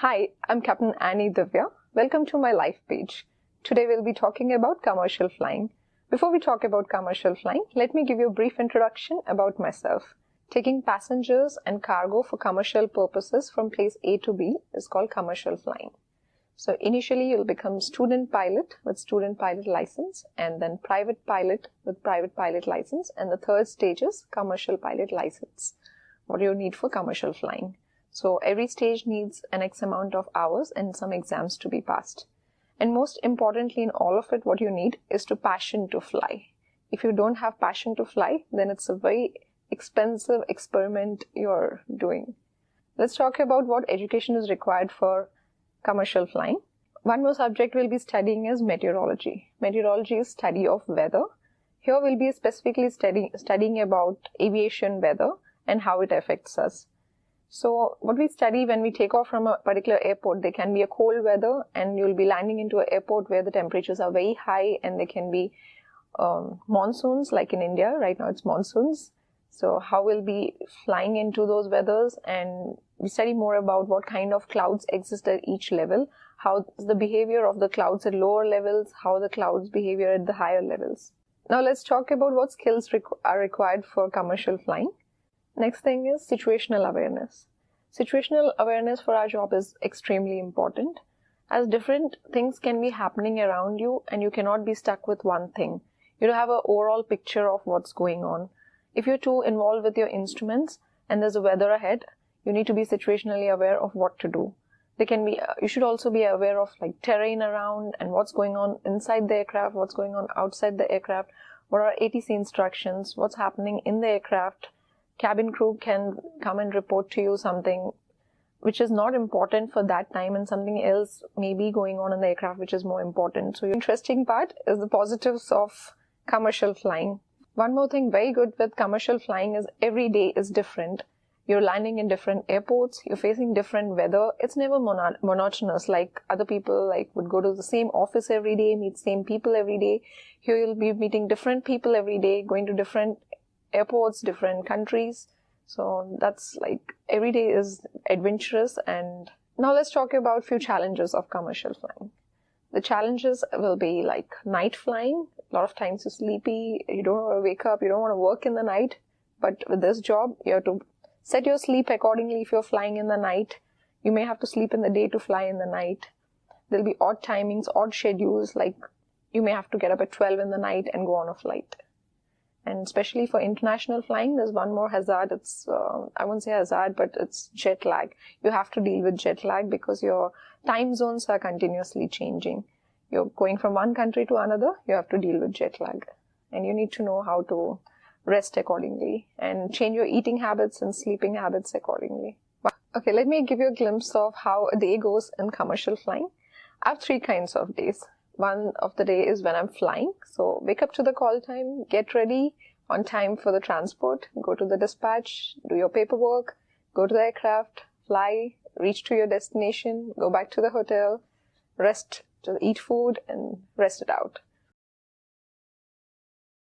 Hi, I'm Captain Annie Divya. Welcome to my life page. Today we'll be talking about commercial flying. Before we talk about commercial flying, let me give you a brief introduction about myself. Taking passengers and cargo for commercial purposes from place A to B is called commercial flying. So initially you'll become student pilot with student pilot license, and then private pilot with private pilot license, and the third stage is commercial pilot license. What do you need for commercial flying? So every stage needs an X amount of hours and some exams to be passed. And most importantly in all of it, what you need is to passion to fly. If you don't have passion to fly, then it's a very expensive experiment you're doing. Let's talk about what education is required for commercial flying. One more subject we'll be studying is meteorology. Meteorology is study of weather. Here we'll be specifically studying about aviation weather and how it affects us. So what we study when we take off from a particular airport, there can be a cold weather and you'll be landing into an airport where the temperatures are very high, and there can be monsoons, like in India. Right now it's monsoons. So how we'll be flying into those weathers, and we study more about what kind of clouds exist at each level, how the behavior of the clouds at lower levels, how the clouds behavior at the higher levels. Now let's talk about what skills are required for commercial flying. Next thing is situational awareness. Situational awareness for our job is extremely important, as different things can be happening around you and you cannot be stuck with one thing. You have an overall picture of what's going on. If you're too involved with your instruments and there's a weather ahead, you need to be situationally aware of what to do. You should also be aware of like terrain around and what's going on inside the aircraft, what's going on outside the aircraft, what are ATC instructions, what's happening in the aircraft. Cabin crew can come and report to you something which is not important for that time, and something else may be going on in the aircraft which is more important. So the interesting part is the positives of commercial flying. One more thing very good with commercial flying is every day is different. You're landing in different airports, you're facing different weather. It's never monotonous like other people would go to the same office every day, meet same people every day. Here you'll be meeting different people every day, going to different airports, different countries. So that's every day is adventurous. And now let's talk about few challenges of commercial flying. The challenges will be like night flying. A lot of times you're sleepy, you don't want to wake up, you don't want to work in the night. But with this job, you have to set your sleep accordingly. If you're flying in the night, you may have to sleep in the day to fly in the night. There'll be odd timings, odd schedules, like you may have to get up at 12 in the night and go on a flight. And especially for international flying, there's one more hazard. It's, I won't say hazard, but it's jet lag. You have to deal with jet lag because your time zones are continuously changing. You're going from one country to another, you have to deal with jet lag. And you need to know how to rest accordingly and change your eating habits and sleeping habits accordingly. Okay, let me give you a glimpse of how a day goes in commercial flying. I have 3 kinds of days. One of the day is when I'm flying. So wake up to the call time, get ready on time for the transport, go to the dispatch, do your paperwork, go to the aircraft, fly, reach to your destination, go back to the hotel, rest, to eat food and rest it out.